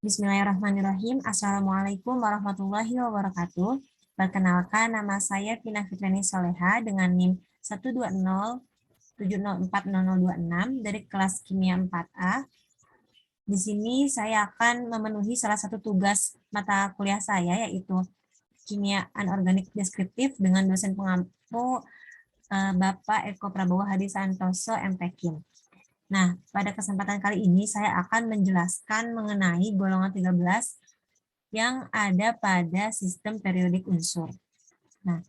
Bismillahirrahmanirrahim. Assalamualaikum warahmatullahi wabarakatuh. Perkenalkan, nama saya Vina Fitriani Soleha dengan NIM 120704026 dari kelas Kimia 4A. Di sini saya akan memenuhi salah satu tugas mata kuliah saya, yaitu Kimia Anorganik Deskriptif dengan dosen pengampu Bapak Eko Prabowo Hadi Santoso, MTKIM. Nah, pada kesempatan kali ini saya akan menjelaskan mengenai golongan 13 yang ada pada sistem periodik unsur. Nah,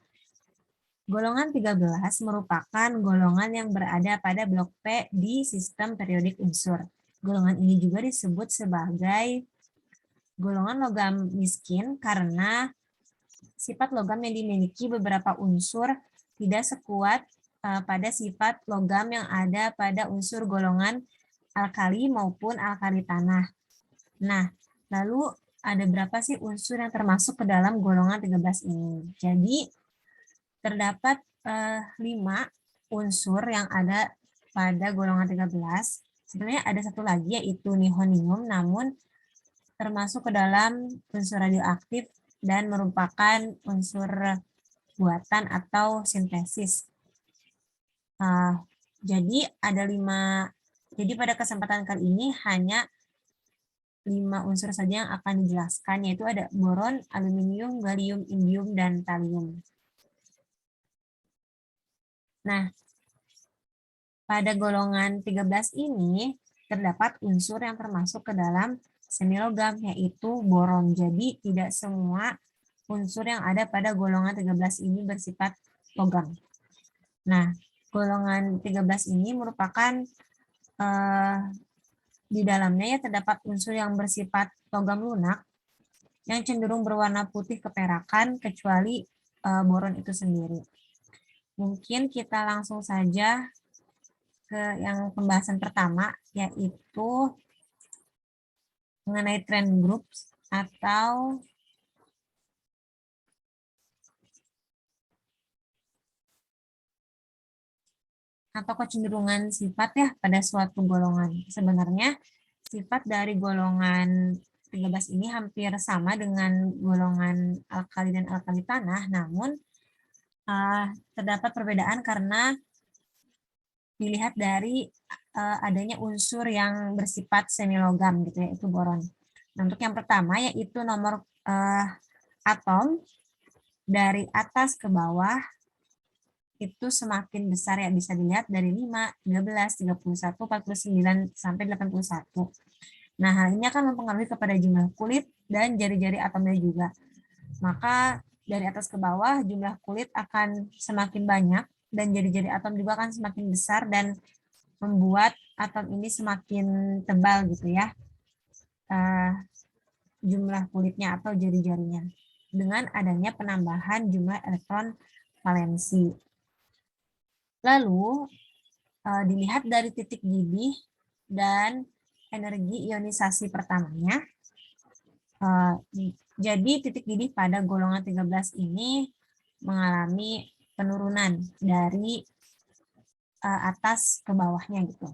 golongan 13 merupakan golongan yang berada pada blok P di sistem periodik unsur. Golongan ini juga disebut sebagai golongan logam miskin karena sifat logam yang dimiliki beberapa unsur tidak sekuat pada sifat logam yang ada pada unsur golongan alkali maupun alkali tanah. Nah, lalu ada berapa sih unsur yang termasuk ke dalam golongan 13 ini? Jadi, terdapat 5 unsur yang ada pada golongan 13. Sebenarnya ada satu lagi yaitu nihonium, namun termasuk ke dalam unsur radioaktif dan merupakan unsur buatan atau sintesis. Jadi ada 5. Jadi pada kesempatan kali ini hanya 5 unsur saja yang akan dijelaskan, yaitu ada boron, aluminium, gallium, indium, dan thallium. Nah, pada golongan 13 ini terdapat unsur yang termasuk ke dalam semilogam, yaitu boron. Jadi tidak semua unsur yang ada pada golongan 13 ini bersifat logam. Nah, golongan 13 ini merupakan di dalamnya ya terdapat unsur yang bersifat logam lunak yang cenderung berwarna putih keperakan kecuali boron itu sendiri. Mungkin kita langsung saja ke yang pembahasan pertama, yaitu mengenai trend groups atau kecenderungan sifat ya pada suatu golongan. Sebenarnya sifat dari golongan 13 ini hampir sama dengan golongan alkali dan alkali tanah, namun terdapat perbedaan karena dilihat dari adanya unsur yang bersifat semilogam gitu ya, itu boron. Nah, untuk yang pertama yaitu nomor atom dari atas ke bawah itu semakin besar ya, bisa dilihat dari 5, 13, 31, 49, sampai 81. Nah, hal ini akan mempengaruhi kepada jumlah kulit dan jari-jari atomnya juga. Maka dari atas ke bawah jumlah kulit akan semakin banyak dan jari-jari atom juga akan semakin besar dan membuat atom ini semakin tebal gitu ya, jumlah kulitnya atau jari-jarinya dengan adanya penambahan jumlah elektron valensi. Lalu dilihat dari titik didih dan energi ionisasi pertamanya. Jadi titik didih pada golongan 13 ini mengalami penurunan dari atas ke bawahnya gitu.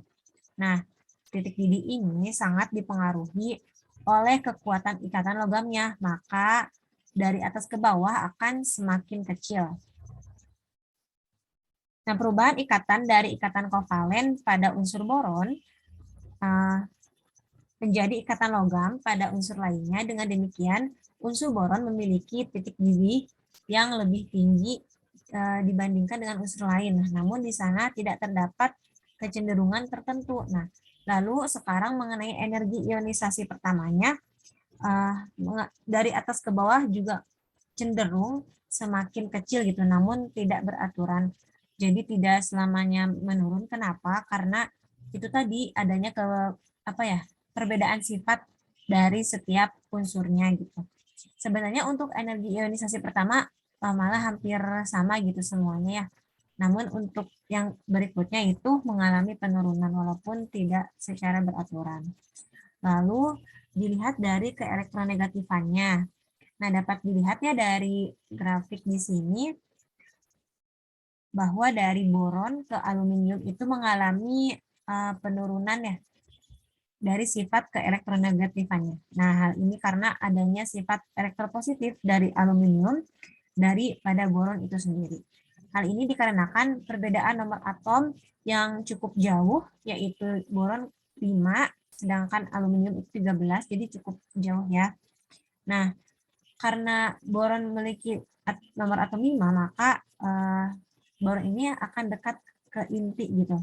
Nah, titik didih ini sangat dipengaruhi oleh kekuatan ikatan logamnya, maka dari atas ke bawah akan semakin kecil. Nah, perubahan ikatan dari ikatan kovalen pada unsur boron menjadi ikatan logam pada unsur lainnya. Dengan demikian, unsur boron memiliki titik didih yang lebih tinggi dibandingkan dengan unsur lain. Namun di sana tidak terdapat kecenderungan tertentu. Nah, lalu sekarang mengenai energi ionisasi pertamanya, dari atas ke bawah juga cenderung semakin kecil gitu, namun tidak beraturan. Jadi tidak selamanya menurun. Kenapa? Karena itu tadi adanya perbedaan sifat dari setiap unsurnya gitu. Sebenarnya untuk energi ionisasi pertama malah hampir sama gitu semuanya ya. Namun untuk yang berikutnya itu mengalami penurunan walaupun tidak secara beraturan. Lalu dilihat dari keelektronegatifannya. Nah, dapat dilihatnya dari grafik di sini bahwa dari boron ke aluminium itu mengalami penurunan ya dari sifat keelektronegatifannya. Nah, hal ini karena adanya sifat elektropositif dari aluminium daripada boron itu sendiri. Hal ini dikarenakan perbedaan nomor atom yang cukup jauh, yaitu boron 5, sedangkan aluminium itu 13, jadi cukup jauh ya. Nah, karena boron memiliki nomor atom 5, maka boron ini akan dekat ke inti gitu.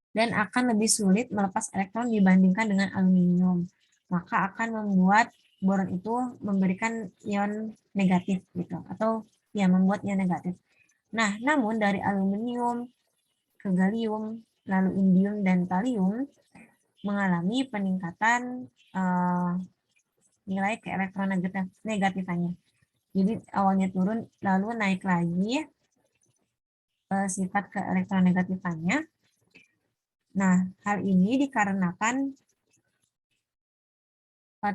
Dan akan lebih sulit melepas elektron dibandingkan dengan aluminium. Maka akan membuat boron itu memberikan ion negatif gitu, atau ya membuat ion negatif. Nah, namun dari aluminium ke gallium, lalu indium dan thallium mengalami peningkatan nilai keelektronegatifannya. Jadi awalnya turun, lalu naik lagi sifat keelektronegatifannya. Nah, hal ini dikarenakan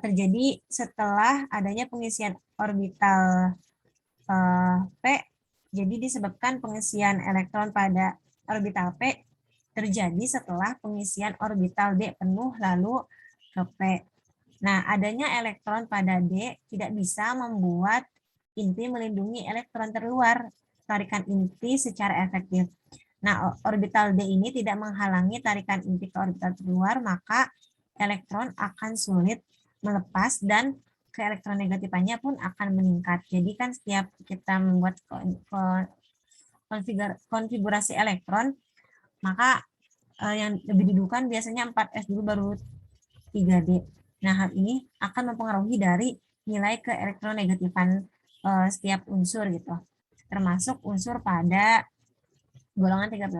terjadi setelah adanya pengisian orbital P. Jadi disebabkan pengisian elektron pada orbital P terjadi setelah pengisian orbital D penuh lalu ke P. Nah, adanya elektron pada D tidak bisa membuat inti melindungi elektron terluar tarikan inti secara efektif. Nah, orbital D ini tidak menghalangi tarikan inti ke orbital terluar, maka elektron akan sulit melepas dan keelektronegatifannya pun akan meningkat. Jadi kan setiap kita membuat konfigurasi elektron, maka yang lebih didudukan biasanya 4s dulu baru 3D. Nah, hal ini akan mempengaruhi dari nilai keelektronegatifan setiap unsur gitu. Termasuk unsur pada golongan 13.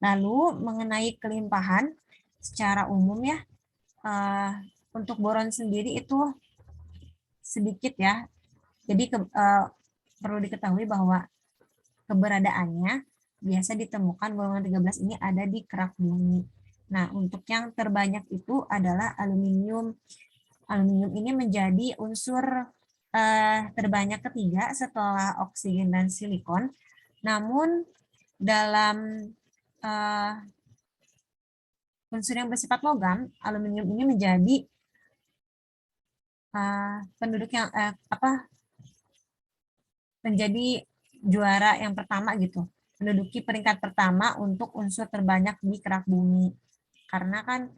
Lalu mengenai kelimpahan secara umum ya, untuk boron sendiri itu sedikit ya. Jadi perlu diketahui bahwa keberadaannya biasa ditemukan golongan 13 ini ada di kerak bumi. Nah, untuk yang terbanyak itu adalah aluminium. Aluminium ini menjadi unsur terbanyak ketiga setelah oksigen dan silikon. Namun dalam unsur yang bersifat logam, aluminium ini menjadi penduduk yang menjadi juara yang pertama gitu, menduduki peringkat pertama untuk unsur terbanyak di kerak bumi. Karena kan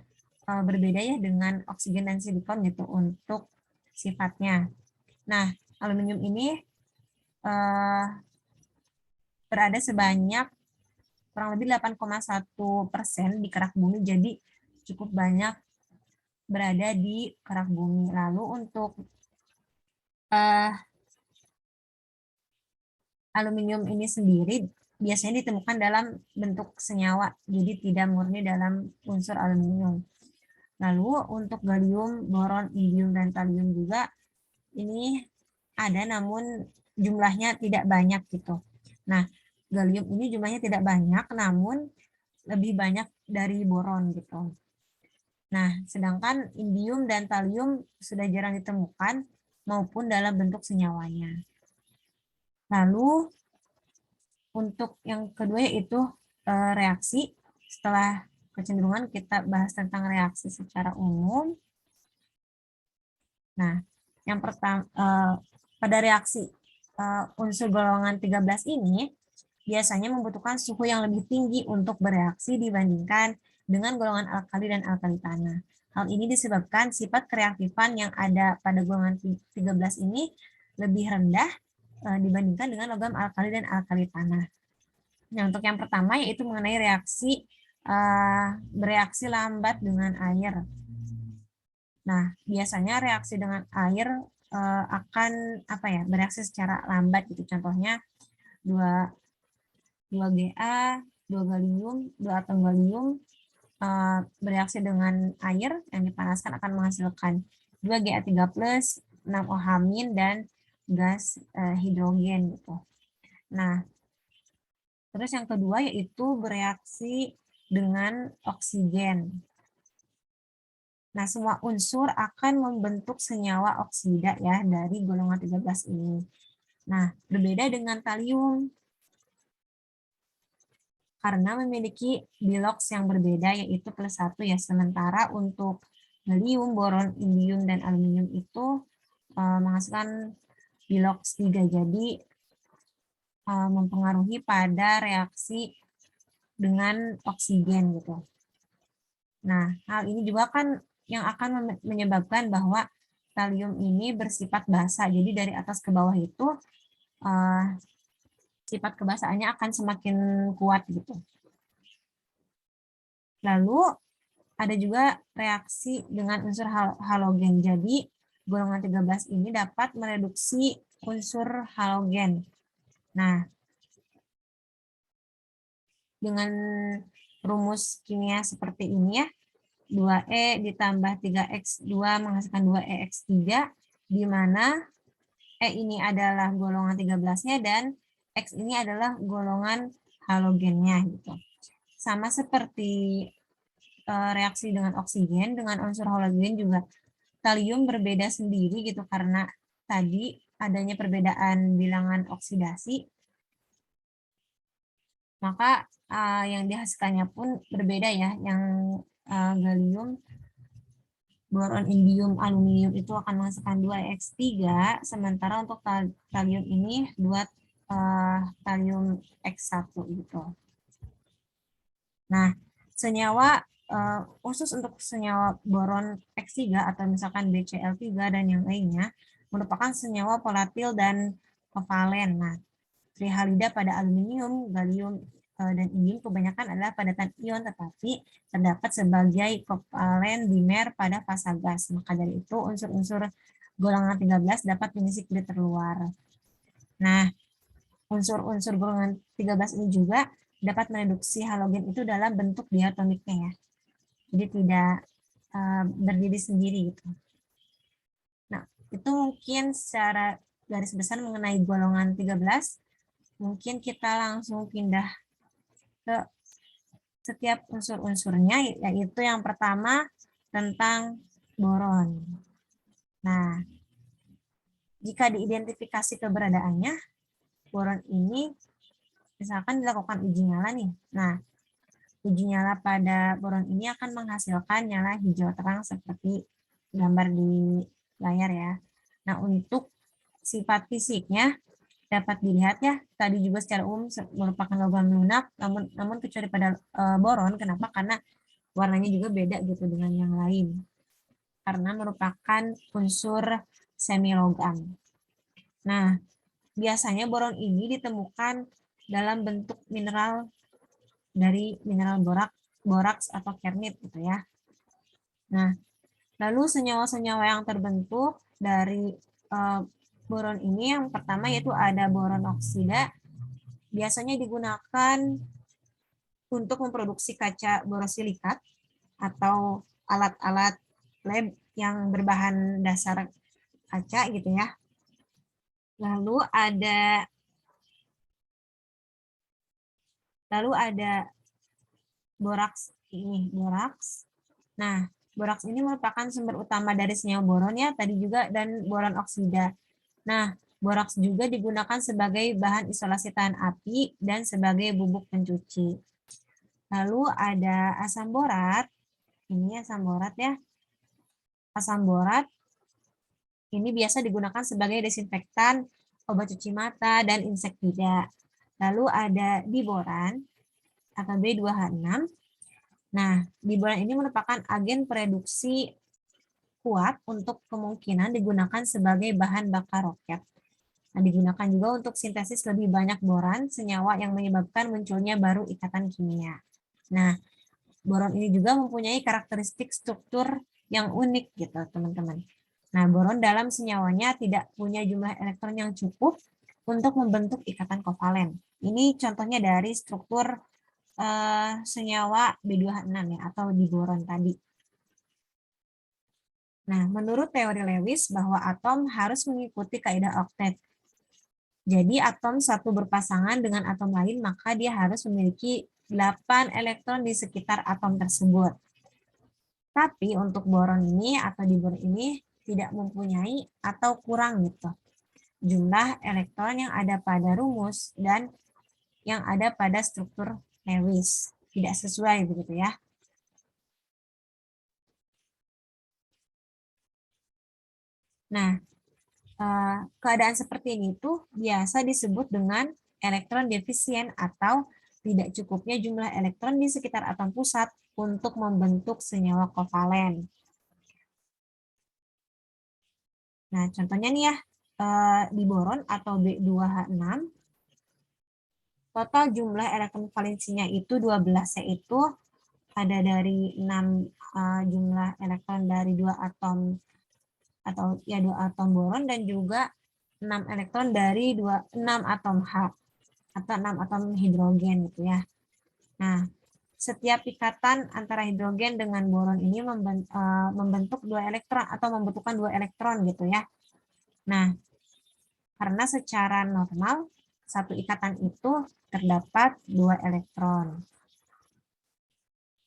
berbeda ya dengan oksigen dan silikon gitu untuk sifatnya. Nah, aluminium ini berada sebanyak kurang lebih 8,1% di kerak bumi, jadi cukup banyak berada di kerak bumi. Lalu untuk aluminium ini sendiri biasanya ditemukan dalam bentuk senyawa, jadi tidak murni dalam unsur aluminium. Lalu untuk gallium, boron, indium, dan thallium juga ini ada namun jumlahnya tidak banyak gitu. Nah, gallium ini jumlahnya tidak banyak namun lebih banyak dari boron gitu. Nah, sedangkan indium dan thallium sudah jarang ditemukan maupun dalam bentuk senyawanya. Lalu untuk yang kedua yaitu reaksi. Setelah kecenderungan kita bahas tentang reaksi secara umum. Nah, yang pertama pada reaksi unsur golongan 13 ini biasanya membutuhkan suhu yang lebih tinggi untuk bereaksi dibandingkan dengan golongan alkali dan alkali tanah. Hal ini disebabkan sifat kereaktifan yang ada pada golongan 13 ini lebih rendah dibandingkan dengan logam alkali dan alkali tanah. Nah, untuk yang pertama yaitu mengenai reaksi bereaksi lambat dengan air. Nah, biasanya reaksi dengan air akan bereaksi secara lambat gitu. Contohnya 2Ga, 2 gallium, 2 atom gallium bereaksi dengan air yang dipanaskan akan menghasilkan 2Ga3+, 6O-, dan gas hidrogen gitu. Nah, terus yang kedua yaitu bereaksi dengan oksigen. Nah, semua unsur akan membentuk senyawa oksida ya dari golongan 13 ini. Nah, berbeda dengan thallium. karena memiliki bilox yang berbeda, yaitu +1 ya. Sementara untuk helium, boron, indium, dan aluminium itu menghasilkan bilox 3. Jadi mempengaruhi pada reaksi dengan oksigen gitu. Nah, hal ini juga kan yang akan menyebabkan bahwa talium ini bersifat basa. Jadi dari atas ke bawah itu sifat kebasaannya akan semakin kuat gitu. Lalu ada juga reaksi dengan unsur halogen. Jadi golongan 13 ini dapat mereduksi unsur halogen. Nah, dengan rumus kimia seperti ini ya, 2E ditambah 3X2 menghasilkan 2EX3, di mana E ini adalah golongan 13-nya dan X ini adalah golongan halogennya gitu. Sama seperti reaksi dengan oksigen, dengan unsur halogen juga kalium berbeda sendiri gitu karena tadi adanya perbedaan bilangan oksidasi, maka yang dihasilkannya pun berbeda ya. Yang gallium, boron, indium, aluminium itu akan menghasilkan 2X3, sementara untuk talium ini 2 talium X1 gitu. Nah, senyawa khusus untuk senyawa boron X3 atau misalkan BCl3 dan yang lainnya merupakan senyawa volatil dan kovalen. Nah, trihalida pada aluminium, gallium, dan indium kebanyakan adalah padatan ion, tetapi terdapat sebagai kovalen dimer pada fasa gas. Maka dari itu unsur-unsur golongan 13 dapat mengisi kulit terluar. Nah, unsur-unsur golongan 13 ini juga dapat mereduksi halogen itu dalam bentuk diatomiknya ya. Jadi tidak berdiri sendiri gitu. Nah, itu mungkin secara garis besar mengenai golongan 13. Mungkin kita langsung pindah ke setiap unsur-unsurnya, yaitu yang pertama tentang boron. Nah, jika diidentifikasi keberadaannya, boron ini misalkan dilakukan uji nyala nih. Nah, uji nyala pada boron ini akan menghasilkan nyala hijau terang seperti gambar di layar ya. Nah, untuk sifat fisiknya dapat dilihat ya, tadi juga secara umum merupakan logam lunak, namun kecuali pada boron. Kenapa? Karena warnanya juga beda gitu dengan yang lain. Karena merupakan unsur semi logam. Nah, biasanya boron ini ditemukan dalam bentuk mineral dari mineral boraks atau kernit gitu ya. Nah, lalu senyawa-senyawa yang terbentuk dari boron ini yang pertama yaitu ada boron oksida, biasanya digunakan untuk memproduksi kaca borosilikat atau alat-alat lab yang berbahan dasar kaca gitu ya. Lalu ada boraks ini, boraks. Nah, boraks ini merupakan sumber utama dari senyawa boron ya, tadi juga, dan boron oksida. Nah, boraks juga digunakan sebagai bahan isolasi tahan api dan sebagai bubuk pencuci. Lalu ada asam borat. Ini asam borat ya. Asam borat ini biasa digunakan sebagai desinfektan, obat cuci mata, dan insektida. Lalu ada diboran atau B2H6. Nah, diboran ini merupakan agen pereduksi kuat untuk kemungkinan digunakan sebagai bahan bakar roket. Nah, digunakan juga untuk sintesis lebih banyak boran, senyawa yang menyebabkan munculnya baru ikatan kimia. Nah, boron ini juga mempunyai karakteristik struktur yang unik gitu, teman-teman. Nah, boron dalam senyawanya tidak punya jumlah elektron yang cukup untuk membentuk ikatan kovalen. Ini contohnya dari struktur senyawa B2H6 ya, atau di boron tadi. Nah, menurut teori Lewis bahwa atom harus mengikuti kaidah oktet. Jadi atom satu berpasangan dengan atom lain, maka dia harus memiliki 8 elektron di sekitar atom tersebut. Tapi untuk boron ini atau di boron ini tidak mempunyai atau kurang gitu jumlah elektron yang ada pada rumus dan yang ada pada struktur Lewis. Tidak sesuai begitu ya. Nah, keadaan seperti ini tuh biasa disebut dengan elektron defisien atau tidak cukupnya jumlah elektron di sekitar atom pusat untuk membentuk senyawa kovalen. Nah, contohnya nih ya, di boron atau B2H6, total jumlah elektron valensinya itu 12, yaitu ada dari 6 jumlah elektron dari 2 atom atau ya 2 atom boron dan juga 6 elektron dari 6 atom H atau 6 atom hidrogen gitu ya. Nah, setiap ikatan antara hidrogen dengan boron ini membentuk 2 elektron atau membutuhkan 2 elektron gitu ya. Nah, karena secara normal satu ikatan itu terdapat 2 elektron.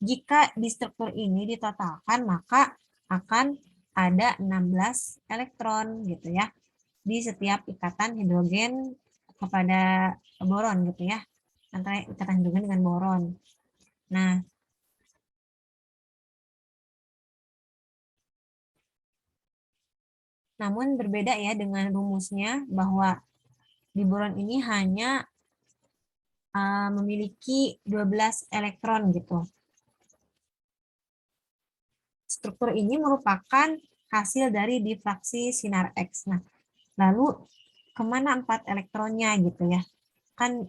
Jika di struktur ini ditotalkan, maka akan ada 16 elektron gitu ya di setiap ikatan hidrogen kepada boron gitu ya, antara ikatan hidrogen dengan boron. Nah, namun berbeda ya dengan rumusnya bahwa di boron ini hanya memiliki 12 elektron gitu. Struktur ini merupakan hasil dari difraksi sinar X. Nah, lalu kemana 4 elektronnya gitu ya? Kan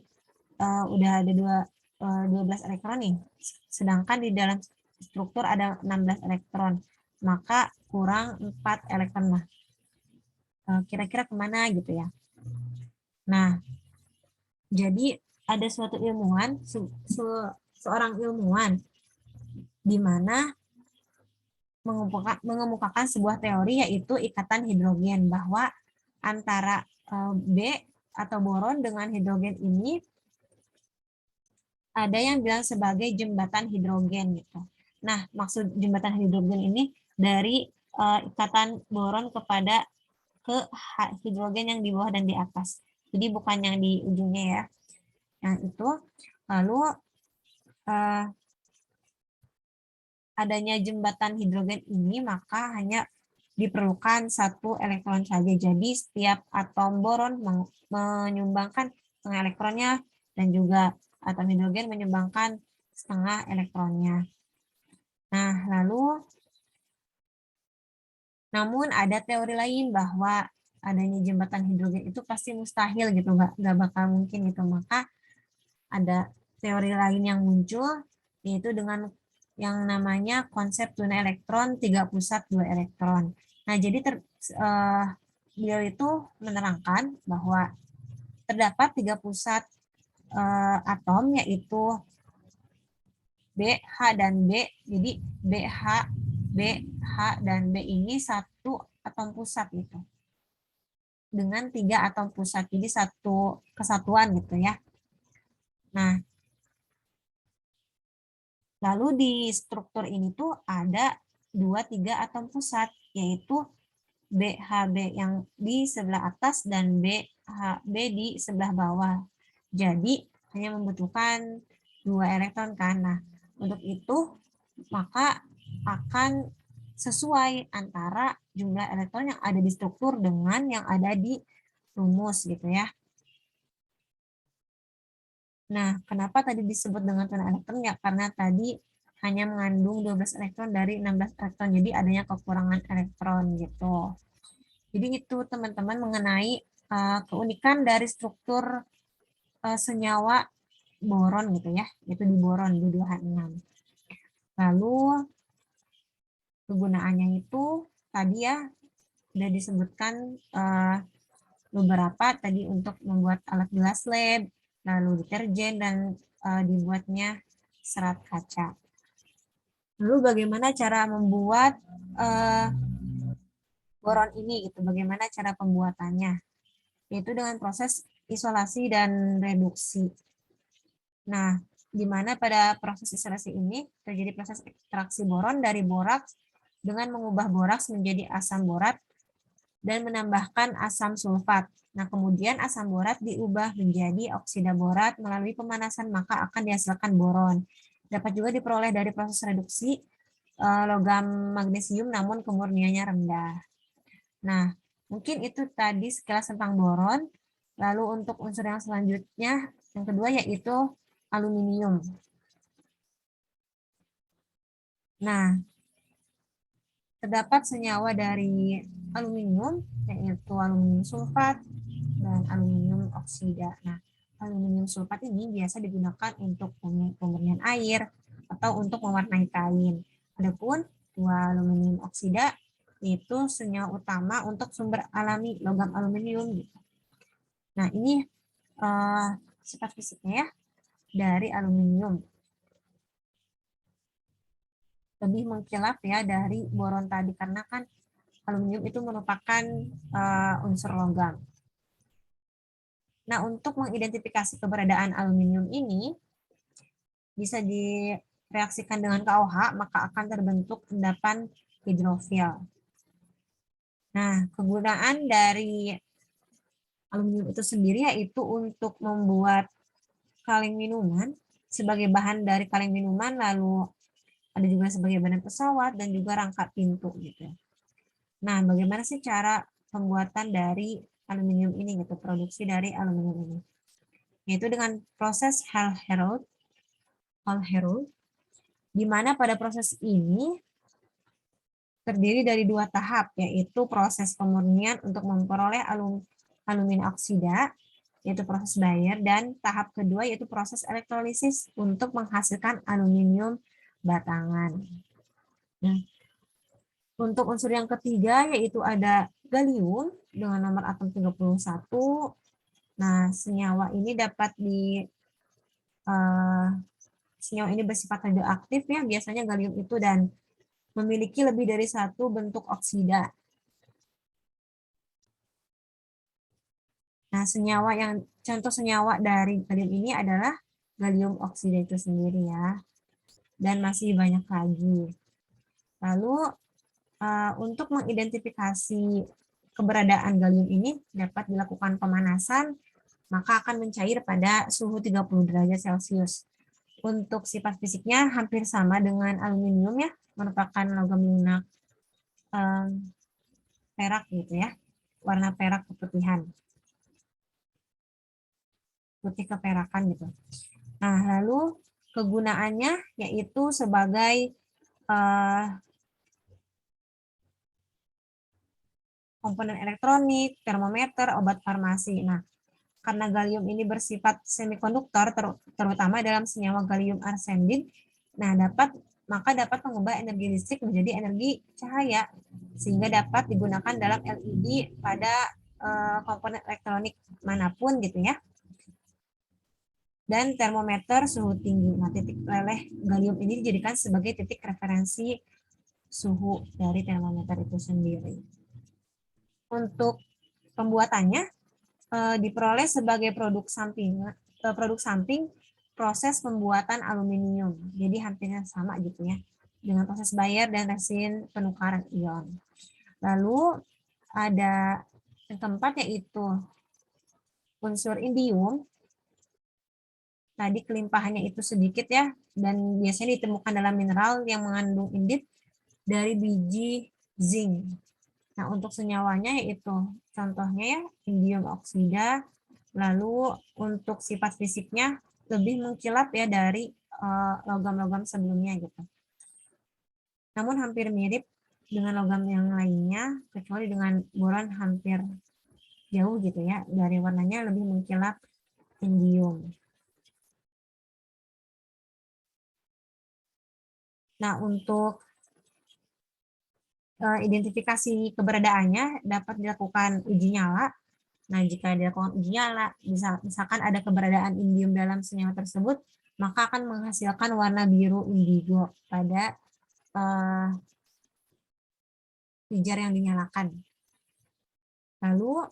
udah ada 12 elektron nih, sedangkan di dalam struktur ada 16 elektron, maka kurang 4 elektron. Nah, kira-kira kemana gitu ya? Nah, jadi ada suatu ilmuwan, seorang ilmuwan, di mana mengemukakan sebuah teori yaitu ikatan hidrogen, bahwa antara B atau boron dengan hidrogen ini ada yang bilang sebagai jembatan hidrogen gitu. Nah, maksud jembatan hidrogen ini dari ikatan boron ke hidrogen yang di bawah dan di atas. Jadi bukan yang di ujungnya ya. Yang itu lalu adanya jembatan hidrogen ini maka hanya diperlukan 1 elektron saja. Jadi setiap atom boron menyumbangkan setengah elektronnya dan juga atom hidrogen menyumbangkan setengah elektronnya. Nah, lalu namun ada teori lain bahwa adanya jembatan hidrogen itu pasti mustahil gitu, nggak bakal mungkin gitu. Maka ada teori lain yang muncul, yaitu dengan yang namanya konsep tuna elektron, 3 pusat 2 elektron. Nah, jadi beliau itu menerangkan bahwa terdapat 3 pusat atom, yaitu B, H, dan B. Jadi B, H, dan B ini satu atom pusat gitu. Dengan 3 atom pusat, jadi satu kesatuan gitu ya. Nah, lalu di struktur ini tuh ada 2-3 atom pusat, yaitu BHB yang di sebelah atas dan BHB di sebelah bawah. Jadi hanya membutuhkan 2 elektron kan. Nah, untuk itu maka akan sesuai antara jumlah elektron yang ada di struktur dengan yang ada di rumus gitu ya. Nah, kenapa tadi disebut dengan tuna elektron? Ya, karena tadi hanya mengandung 12 elektron dari 16 elektron. Jadi adanya kekurangan elektron gitu. Jadi itu teman-teman mengenai keunikan dari struktur senyawa boron gitu ya, yaitu di boron B2H6. Lalu kegunaannya itu tadi ya sudah disebutkan beberapa tadi untuk membuat alat gelas lab, lalu deterjen, dan dibuatnya serat kaca. Lalu bagaimana cara membuat boron ini gitu? Bagaimana cara pembuatannya? Yaitu dengan proses isolasi dan reduksi. Nah, di mana pada proses isolasi ini terjadi proses ekstraksi boron dari boraks dengan mengubah boraks menjadi asam borat dan menambahkan asam sulfat. Nah, kemudian asam borat diubah menjadi oksida borat melalui pemanasan, maka akan dihasilkan boron. Dapat juga diperoleh dari proses reduksi logam magnesium namun kemurniannya rendah. Nah, mungkin itu tadi sekilas tentang boron. Lalu untuk unsur yang selanjutnya, yang kedua yaitu aluminium. Nah, terdapat senyawa dari aluminium, yaitu aluminium sulfat dan aluminium oksida. Nah, aluminium sulfat ini biasa digunakan untuk pemurnian air atau untuk mewarnai kain. Adapun dua aluminium oksida itu senyawa utama untuk sumber alami logam aluminium. Nah, ini sifat fisiknya ya dari aluminium. Lebih mengkilap ya dari boron tadi karena kan aluminium itu merupakan unsur logam. Nah, untuk mengidentifikasi keberadaan aluminium ini bisa direaksikan dengan KOH, maka akan terbentuk endapan hidrofil. Nah, kegunaan dari aluminium itu sendiri yaitu untuk membuat kaleng minuman sebagai bahan dari kaleng minuman, lalu ada juga sebagai badan pesawat dan juga rangka pintu gitu. Nah, bagaimana sih cara pembuatan dari aluminium ini gitu, produksi dari aluminium ini? Yaitu dengan proses Hall-Héroult, di mana pada proses ini terdiri dari dua tahap, yaitu proses pemurnian untuk memperoleh aluminium oksida, yaitu proses Bayer, dan tahap kedua yaitu proses elektrolisis untuk menghasilkan aluminium batangan. Nah, untuk unsur yang ketiga yaitu ada gallium dengan nomor atom 31. Nah, senyawa ini senyawa ini bersifat radioaktif ya, biasanya gallium itu, dan memiliki lebih dari satu bentuk oksida. Nah, contoh senyawa dari gallium ini adalah gallium oksida itu sendiri ya. Dan masih banyak lagi. Lalu untuk mengidentifikasi keberadaan gallium ini dapat dilakukan pemanasan, maka akan mencair pada suhu 30 derajat Celcius. Untuk sifat fisiknya hampir sama dengan aluminium ya, merupakan logam lunak perak gitu ya, warna perak keputihan, putih keperakan gitu. Nah, lalu kegunaannya yaitu sebagai komponen elektronik, termometer, obat farmasi. Nah, karena gallium ini bersifat semikonduktor, terutama dalam senyawa gallium arsenid, nah maka dapat mengubah energi listrik menjadi energi cahaya, sehingga dapat digunakan dalam LED pada komponen elektronik manapun gitu ya. Dan termometer suhu tinggi. Nah, titik leleh gallium ini dijadikan sebagai titik referensi suhu dari termometer itu sendiri. Untuk pembuatannya diperoleh sebagai produk samping proses pembuatan aluminium. Jadi hampirnya sama gitu ya dengan proses Bayer dan resin penukaran ion. Lalu ada yang keempat yaitu unsur indium. Tadi kelimpahannya itu sedikit ya, dan biasanya ditemukan dalam mineral yang mengandung indit dari biji zinc. Nah, untuk senyawanya yaitu contohnya ya indium oksida. Lalu untuk sifat fisiknya lebih mengkilap ya dari logam-logam sebelumnya gitu. Namun hampir mirip dengan logam yang lainnya, kecuali dengan boron hampir jauh gitu ya, dari warnanya lebih mengkilap indium. Nah, untuk identifikasi keberadaannya dapat dilakukan uji nyala. Nah, jika dilakukan uji nyala, misalkan ada keberadaan indium dalam senyawa tersebut, maka akan menghasilkan warna biru indigo pada pijar yang dinyalakan. Lalu,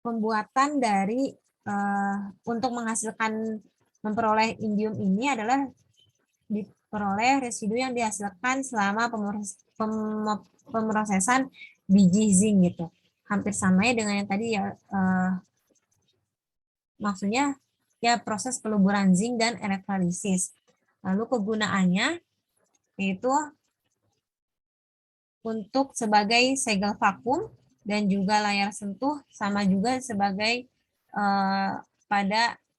pembuatan dari untuk memperoleh indium ini adalah diperoleh residu yang dihasilkan selama pemrosesan biji zinc gitu. Hampir sama ya dengan yang tadi ya, maksudnya ya proses peluburan zinc dan elektrolisis. Lalu kegunaannya yaitu untuk sebagai segel vakum dan juga layar sentuh, sama juga sebagai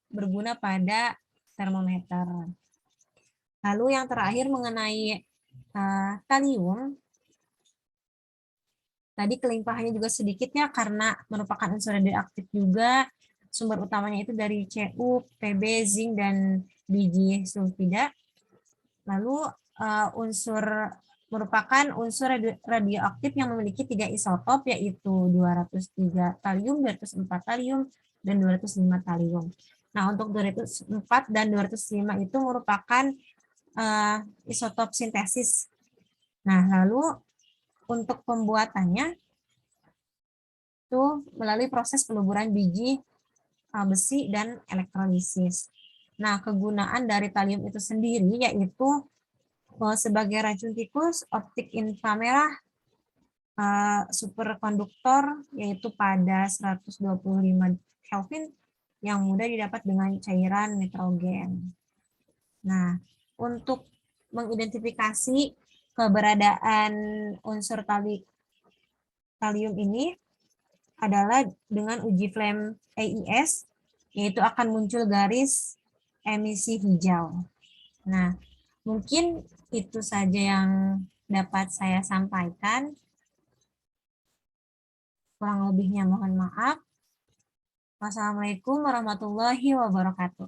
berguna pada termometer. Lalu yang terakhir mengenai kalium, tadi kelimpahannya juga sedikitnya karena merupakan unsur radioaktif juga. Sumber utamanya itu dari Cu, Pb, zinc, dan biji sulfida. Lalu merupakan unsur radioaktif yang memiliki 3 isotop, yaitu 203 talium, 204 talium, dan 205 talium. Nah, untuk 204 dan 205 itu merupakan isotop sintesis. Nah, lalu untuk pembuatannya itu melalui proses peluburan biji besi dan elektrolisis. Nah, kegunaan dari talium itu sendiri yaitu sebagai racun tikus, optik inframerah, superkonduktor, yaitu pada 125 Kelvin, yang mudah didapat dengan cairan nitrogen. Nah, untuk mengidentifikasi keberadaan unsur talium ini adalah dengan uji flame AIS, yaitu akan muncul garis emisi hijau. Nah, mungkin itu saja yang dapat saya sampaikan. Kurang lebihnya mohon maaf. Wassalamualaikum warahmatullahi wabarakatuh.